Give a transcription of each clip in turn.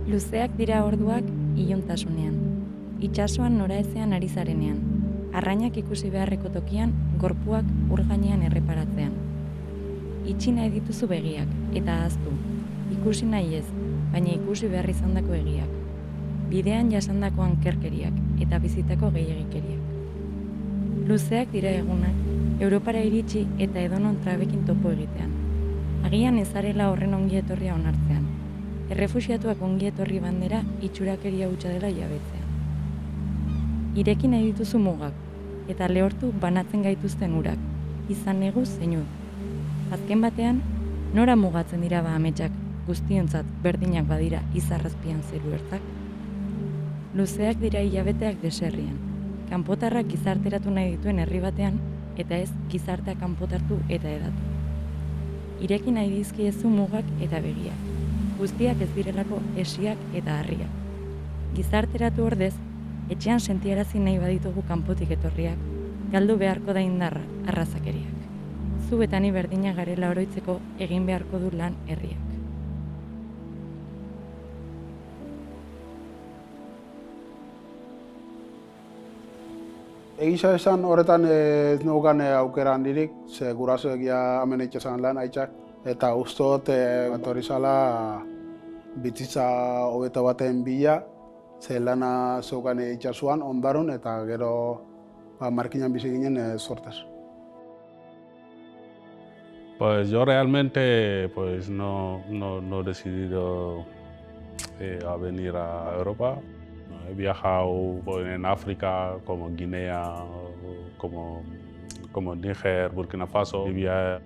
Luzeak dira orduak iluntasunean, itsasoan noraezean ari zarenean, arrainak ikusi beharreko tokian gorpuak ur gainean erreparatzean. Itxi nahi dituzu begiak, eta ahaztu, ikusi nahi ez, baina ikusi behar izandako egiak. Bidean jasandako ankerkeriak eta bizitako gehiagikeriak. Luzeak dira egunak, Europara iritsi eta edonon trabekin topo egitean. Agian ezarela horren ongietorria onartzean. Errefuxiatuak ongietorri bandera itxurakeria hutsa dela jabetzean. Ireki nahi dituzu mugak, eta lehortu banatzen gaituzten urak, izan negu zeinu. Azken batean, nora mugatzen dira ametsak guztiontzat berdinak badira izarrazpian zeru ertzak? Luzeak dira hilabeteak deserrian, kanpotarrak gizarteratu nahi dituen herri batean, eta ez gizartea kanpotartu eta edatu. Ireki nahi dizkiezu mugak eta begiak, guztiak ez direlako esiak eta harriak. Gizarteratu ordez, etxean sentiarazi nahi baditugu kanpotik etorriak, galdu beharko da indarra arrazakeriak. Zu eta ni berdina garela oroitzeko egin beharko du lan herriak. Egisa esan horretan ez nugan aukera handirik, ze gurasoek ja hemen itxasan lan aitzak, eta guztot etorri zala bizitza hobeto baten bila, ze lana zeukan itxasuan, ondarun, eta gero markinan bizi ginen sortez. Pues yo realmente pues no he decidido a venir a Europa. He viajado en África, como Guinea, como Níger, Burkina Faso. Vivía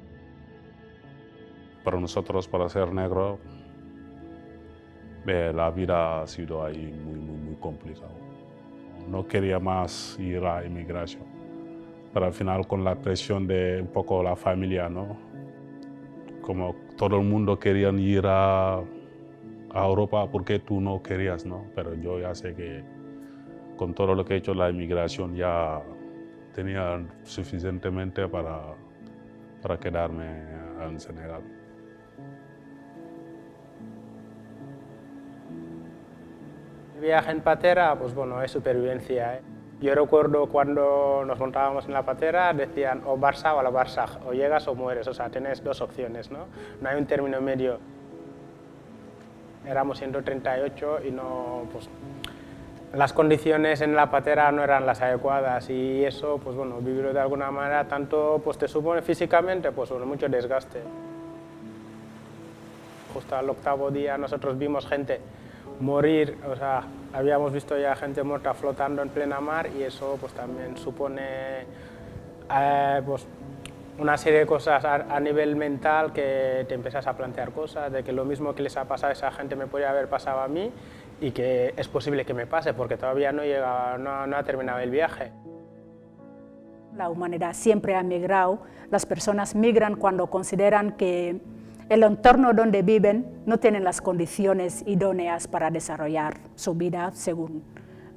para nosotros, para ser negro, la vida ha sido ahí muy complicada. No quería más ir a inmigración, pero al final con la presión de un poco la familia, ¿no? Como todo el mundo quería ir a Europa, ¿por qué tú no querías, no? Pero yo ya sé que con todo lo que he hecho la inmigración ya tenía suficientemente para quedarme en Senegal. El viaje en patera, pues bueno, es supervivencia. Yo recuerdo cuando nos montábamos en la patera, decían o Barça o la Barça, o llegas o mueres, o sea, tienes dos opciones, ¿no? No hay un término medio. Éramos 138 y no, pues, las condiciones en la patera no eran las adecuadas y eso, pues bueno, vivirlo de alguna manera, tanto pues te supone físicamente, pues bueno, mucho desgaste. Justo al 8º día nosotros vimos gente morir, o sea, habíamos visto ya gente muerta flotando en plena mar y eso pues también supone pues, una serie de cosas a nivel mental que te empiezas a plantear cosas, de que lo mismo que les ha pasado a esa gente me podría haber pasado a mí y que es posible que me pase porque todavía no ha terminado el viaje. La humanidad siempre ha migrado, las personas migran cuando consideran que el entorno donde viven no tienen las condiciones idóneas para desarrollar su vida según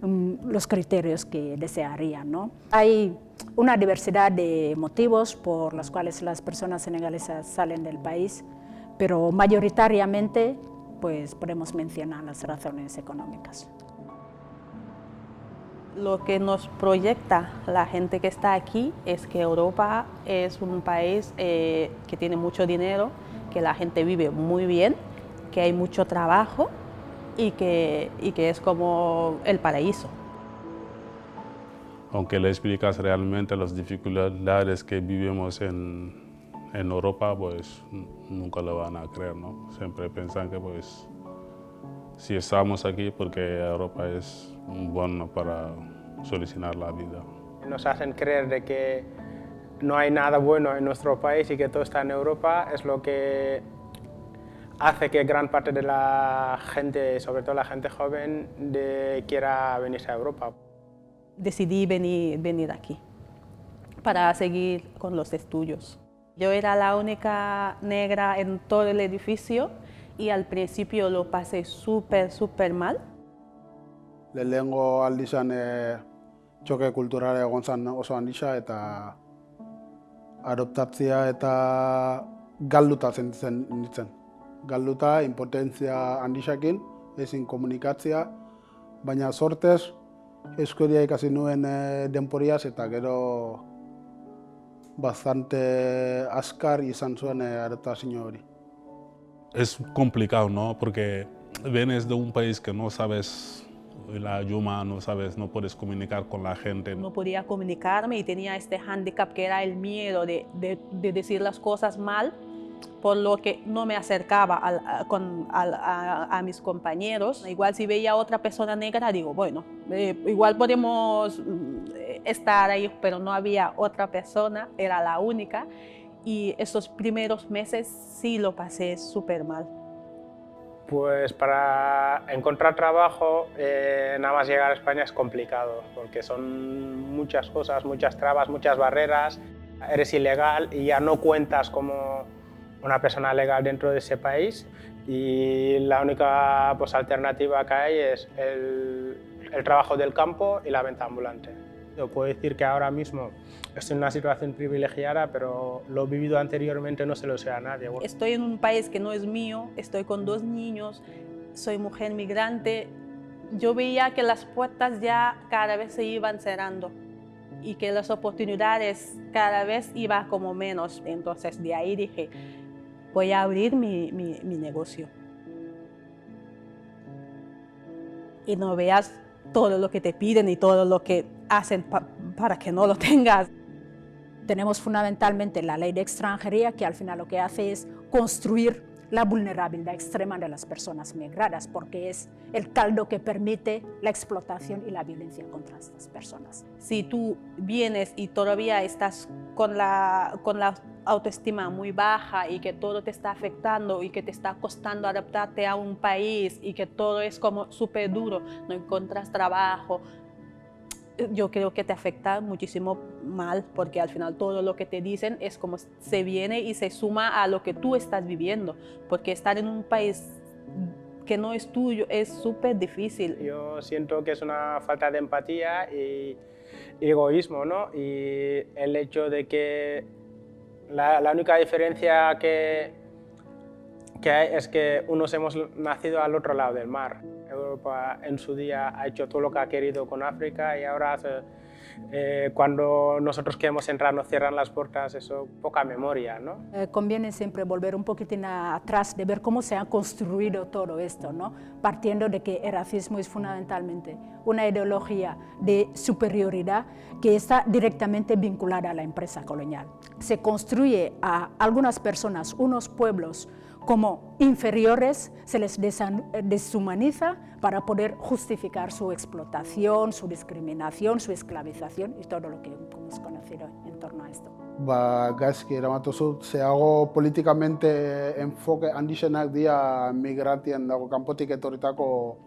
los criterios que desearían, ¿no? Hay una diversidad de motivos por los cuales las personas senegalesas salen del país, pero mayoritariamente pues, podemos mencionar las razones económicas. Lo que nos proyecta la gente que está aquí es que Europa es un país que tiene mucho dinero, que la gente vive muy bien, que hay mucho trabajo y que es como el paraíso. Aunque le explicas realmente las dificultades que vivimos en Europa, pues nunca lo van a creer, ¿no? Siempre piensan que pues si estamos aquí porque Europa es bueno para solucionar la vida. Nos hacen creer de que no hay nada bueno en nuestro país y que todo está en Europa, es lo que hace que gran parte de la gente, sobre todo la gente joven, quiera venirse a Europa. Decidí venir aquí para seguir con los estudios. Yo era la única negra en todo el edificio y al principio lo pasé súper mal. Lehenengo aldizan txoke kulturala egon zen oso handisa eta adoptatzea eta galduta sentitzen nintzen. Galduta, impotentzia handisakin ezin komunikatzea, baina sortez euskaria ikasi nuen denboriaz eta gero bastante azkar izan zuen adaptazio hori. Es complicado, ¿no? Porque vienes de un país que no sabes la idioma, no sabes, no puedes comunicar con la gente. No podía comunicarme y tenía este hándicap que era el miedo de decir las cosas mal, por lo que no me acercaba a mis compañeros. Igual si veía a otra persona negra, digo, bueno, igual podemos estar ahí, pero no había otra persona, era la única. Y esos primeros meses sí lo pasé súper mal. Pues para encontrar trabajo, nada más llegar a España es complicado, porque son muchas cosas, muchas trabas, muchas barreras. Eres ilegal y ya no cuentas como una persona legal dentro de ese país, y la única pues, alternativa que hay es el trabajo del campo y la venta ambulante. Yo puedo decir que ahora mismo estoy en una situación privilegiada, pero lo vivido anteriormente no se lo sé a nadie. Estoy en un país que no es mío, estoy con 2 niños, soy mujer migrante. Yo veía que las puertas ya cada vez se iban cerrando y que las oportunidades cada vez iban como menos. Entonces de ahí dije, voy a abrir mi negocio. Y no veas todo lo que te piden y todo lo que hacen para que no lo tengas. Tenemos fundamentalmente la ley de extranjería, que al final lo que hace es construir la vulnerabilidad extrema de las personas migradas, porque es el caldo que permite la explotación y la violencia contra estas personas. Si tú vienes y todavía estás con la autoestima muy baja y que todo te está afectando y que te está costando adaptarte a un país y que todo es como súper duro, no encuentras trabajo, yo creo que te afecta muchísimo mal, porque al final todo lo que te dicen es como se viene y se suma a lo que tú estás viviendo, porque estar en un país que no es tuyo es súper difícil. Yo siento que es una falta de empatía y egoísmo, ¿no? Y el hecho de que la única diferencia que hay es que unos hemos nacido al otro lado del mar. Europa en su día ha hecho todo lo que ha querido con África y ahora cuando nosotros queremos entrar nos cierran las puertas, eso poca memoria, ¿no? Conviene siempre volver un poquitín atrás de ver cómo se ha construido todo esto, ¿no? Partiendo de que el racismo es fundamentalmente una ideología de superioridad que está directamente vinculada a la empresa colonial. Se construye a algunas personas, unos pueblos, como inferiores, se les deshumaniza para poder justificar su explotación, su discriminación, su esclavización y todo lo que hemos conocido en torno a esto. Gaizki eramatuzu, zehago politikamente enfoke handixenak dira migrantien dago kanpotik etorritako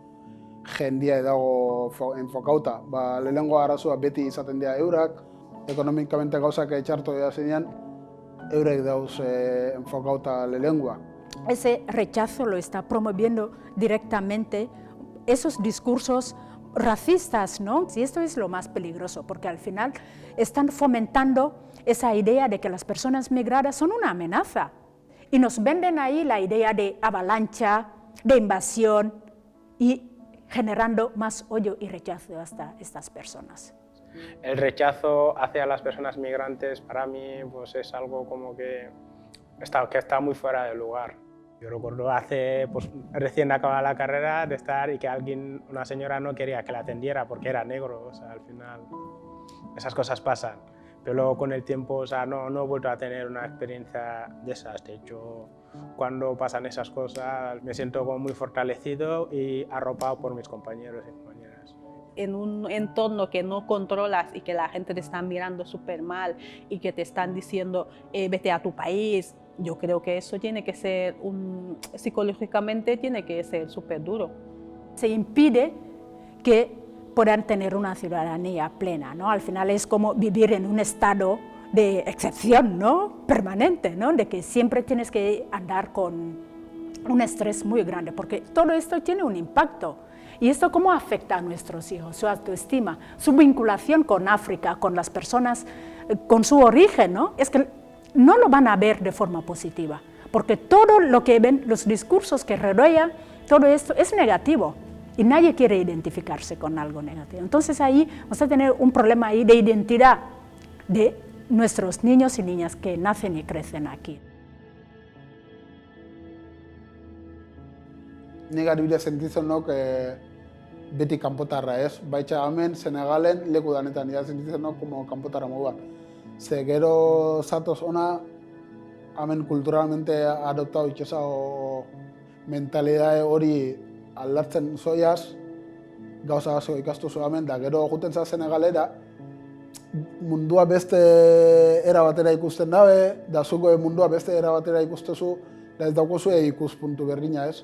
jendia dago enfokauta. Lehenengo arazoa beti izaten dira eurak, ekonomikamente gauzak etxartu dira zenean, eurek dauz enfokauta lehenengoa. Ese rechazo lo está promoviendo directamente esos discursos racistas, ¿no? Y esto es lo más peligroso, porque al final están fomentando esa idea de que las personas migradas son una amenaza y nos venden ahí la idea de avalancha, de invasión y generando más odio y rechazo hasta estas personas. El rechazo hacia las personas migrantes para mí pues, es algo como que está muy fuera de lugar. Yo recuerdo recién acabada la carrera de estar y que una señora no quería que la atendiera porque era negro, o sea, al final esas cosas pasan. Pero luego con el tiempo, o sea, no he vuelto a tener una experiencia de esas. De hecho, cuando pasan esas cosas me siento como muy fortalecido y arropado por mis compañeros y compañeras. En un entorno que no controlas y que la gente te está mirando súper mal y que te están diciendo vete a tu país, yo creo que eso tiene que ser, psicológicamente tiene que ser súper duro. Se impide que puedan tener una ciudadanía plena, ¿no? Al final es como vivir en un estado de excepción, ¿no? Permanente, ¿no? De que siempre tienes que andar con un estrés muy grande, porque todo esto tiene un impacto. ¿Y esto cómo afecta a nuestros hijos, su autoestima, su vinculación con África, con las personas, con su origen, ¿no? Es que no lo van a ver de forma positiva, porque todo lo que ven, los discursos que rodean todo esto es negativo y nadie quiere identificarse con algo negativo. Entonces ahí vamos a tener un problema ahí de identidad de nuestros niños y niñas que nacen y crecen aquí. Nik adibidez sentitzen nok beti kanpotarra ez, baita hemen Senegalen leku danetan ja sentitzen nok como kanpotarra moduan. Ze gero zatoz ona, hemen kulturalmente adoptatu itxesa o mentalidade hori aldatzen zoiaz, gauza asko ikastu zu hemen, da gero juten za Senegalera, mundua beste era batera ikusten dabe, da zuko mundua beste era batera ikustezu, da ez daukozu ikuspuntu berdina ez.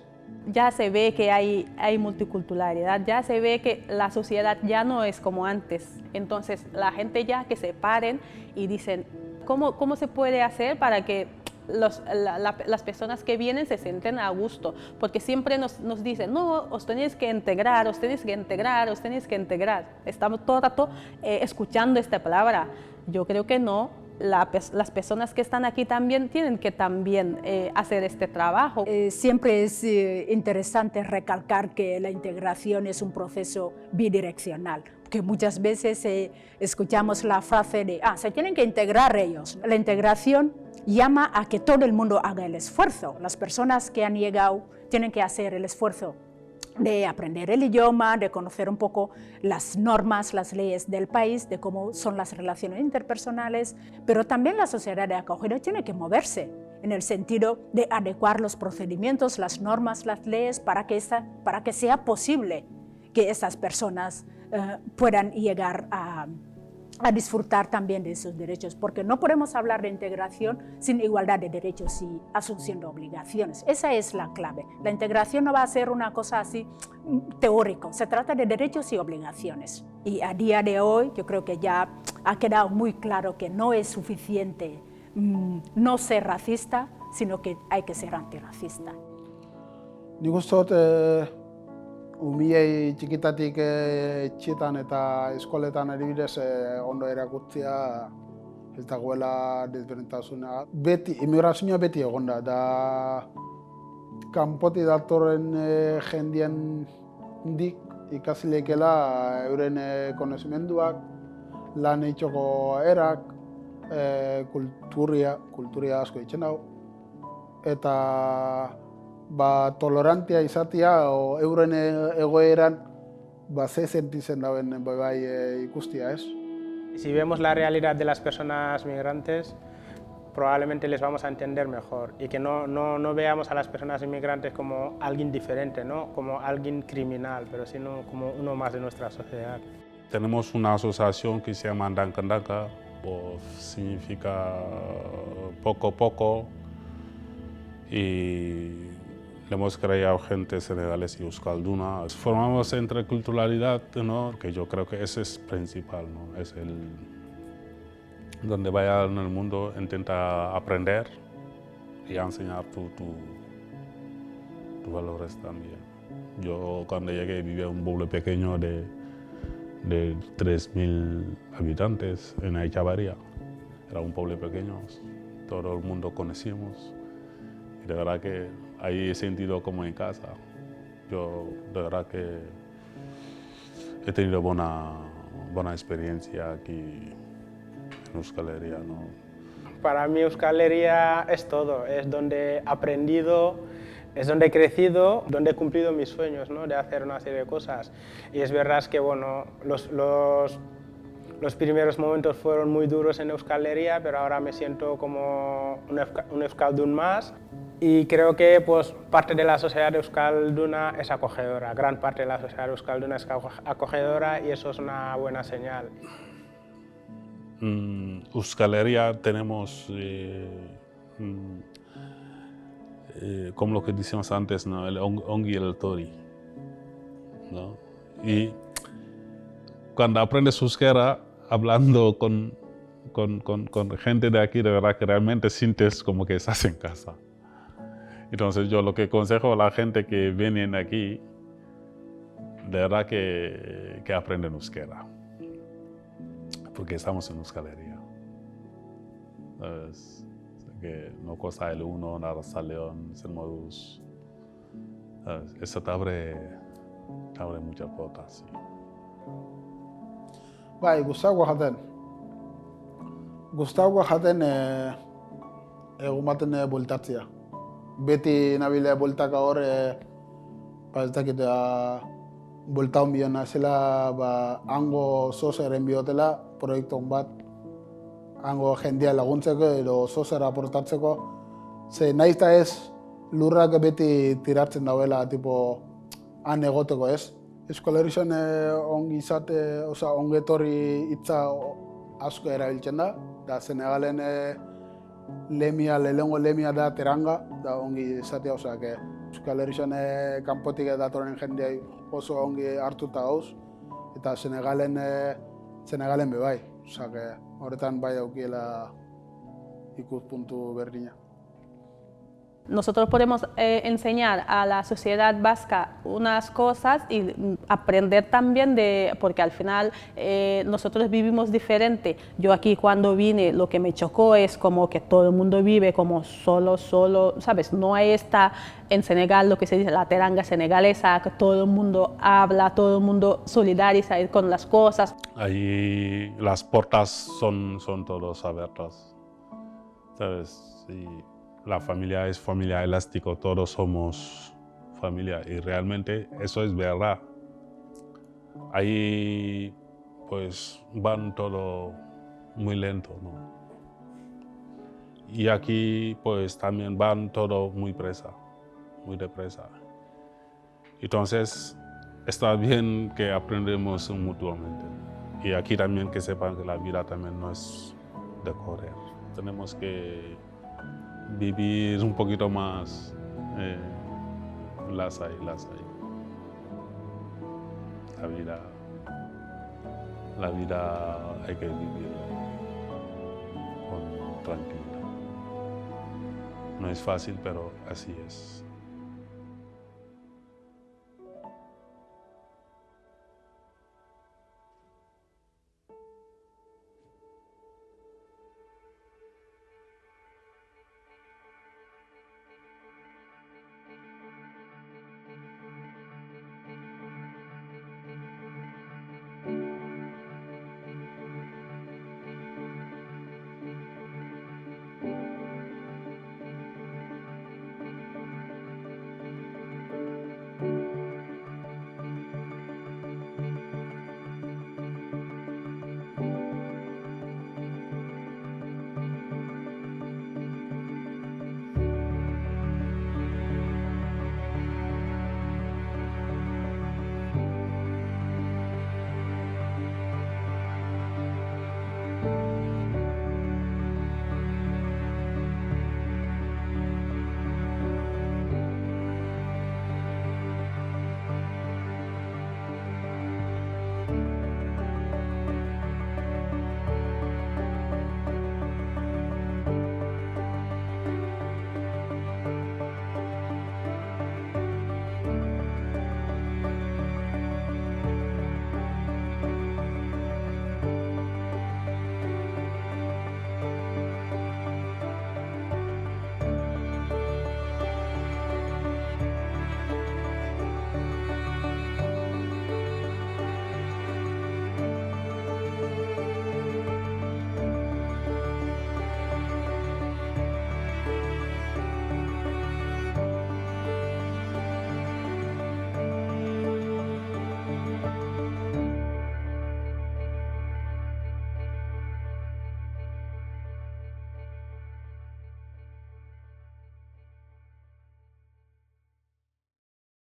Ya se ve que hay multiculturalidad, ya se ve que la sociedad ya no es como antes. Entonces la gente ya que se paren y dicen, ¿cómo se puede hacer para que las personas que vienen se sienten a gusto? Porque siempre nos dicen, no, os tenéis que integrar, os tenéis que integrar, os tenéis que integrar. Estamos todo el rato escuchando esta palabra. Yo creo que no. Las personas que están aquí también tienen que hacer este trabajo. Siempre es interesante recalcar que la integración es un proceso bidireccional, que muchas veces escuchamos la frase de se tienen que integrar ellos. La integración llama a que todo el mundo haga el esfuerzo. Las personas que han llegado tienen que hacer el esfuerzo de aprender el idioma, de conocer un poco las normas, las leyes del país, de cómo son las relaciones interpersonales, pero también la sociedad de acogida tiene que moverse en el sentido de adecuar los procedimientos, las normas, las leyes para que sea posible que esas personas puedan llegar a disfrutar también de esos derechos, porque no podemos hablar de integración sin igualdad de derechos y asunción de obligaciones. Esa es la clave. La integración no va a ser una cosa así teórica, se trata de derechos y obligaciones. Y a día de hoy yo creo que ya ha quedado muy claro que no es suficiente no ser racista, sino que hay que ser antirracista. Nik uste dut umilei txikitatik etxetan eta eskoletan adibidez ondo erakutzea ez dagoela desberdintasuna. Beti, immigrazioa beti egon da kanpotik datorren jendien dik ikasileikela euren konozimenduak, lan eitxoko erak, kulturia asko ditzen hau, eta tolerantia izatea o euren egoeran ze sentitzen dauen ikustia, ez? Si vemos la realidad de las personas migrantes, probablemente les vamos a entender mejor y que no veamos a las personas inmigrantes como alguien diferente, ¿no? Como alguien criminal, pero sino como uno más de nuestra sociedad. Tenemos una asociación que se llama Ndanka Ndanka, significa poco a poco, y le hemos creado gente senegalesa y euskalduna. Formamos interculturalidad, ¿no? Que yo creo que ese es principal, ¿no? Es donde vaya en el mundo intenta aprender y enseñar tus valores también. Yo cuando llegué vivía en un pueblo pequeño de 3.000 habitantes en Aychavarría. Era un pueblo pequeño, todo el mundo conocíamos. Y de verdad que ahí he sentido como en casa. Yo de verdad que he tenido buena experiencia aquí en Euskal Herria, ¿no? Para mí Euskal Herria es todo, es donde he aprendido, es donde he crecido, donde he cumplido mis sueños, ¿no? De hacer una serie de cosas. Y es verdad que bueno, los primeros momentos fueron muy duros en Euskal Herria, pero ahora me siento como un euskaldun más. Y creo que pues, parte de la sociedad euskalduna es acogedora, gran parte de la sociedad euskalduna es acogedora y eso es una buena señal. Euskal Herria tenemos, como lo que decíamos antes, ¿no? El ongi y el tori, ¿no? Y cuando aprendes euskera, hablando con gente de aquí, de verdad que realmente sientes como que estás en casa. Entonces yo lo que aconsejo a la gente que viene aquí, de verdad que aprenden euskera, porque estamos en Euskal Herria. Que no cosa el uno, nada saleon, sen modus. ¿Sabes? Eso te abre muchas puertas. Sí. Bai, Gustavo jaten egun baten bueltatzea. Beti nabile bueltaka hor, ez dakit, buelta hon bion nazela, hango sozeren biotela, proiektu hon bat, hango jendea laguntzeko edo sozera aportatzeko. Ze nahiz eta ez lurrak beti tiratzen dauela, tipo, han egoteko ez. Euskal Herrian ongetorri hitza asko erabiltzen da Senegalen lehenengo lemia da teranga, da ongi izatea, Euskal Herrian kanpotik datorren jendeai oso ongi hartuta gauz, eta Senegalen be bai, horretan bai aukiela ikuspuntu berdina. Nosotros podemos enseñar a la sociedad vasca unas cosas y aprender también porque al final nosotros vivimos diferente. Yo aquí cuando vine lo que me chocó es como que todo el mundo vive como solo, ¿sabes? No hay en Senegal lo que se dice la teranga senegalesa, que todo el mundo habla, todo el mundo solidariza con las cosas. Ahí las puertas son todos abiertas, ¿sabes? Y la familia es familia elástico, todos somos familia y realmente eso es verdad. Ahí pues van todo muy lento, ¿no? Y aquí pues también van todo muy depresa. Entonces está bien que aprendemos mutuamente y aquí también que sepan que la vida también no es de correr. Tenemos que vivir un poquito más, las hay. La vida hay que vivirla con tranquilidad. No es fácil, pero así es.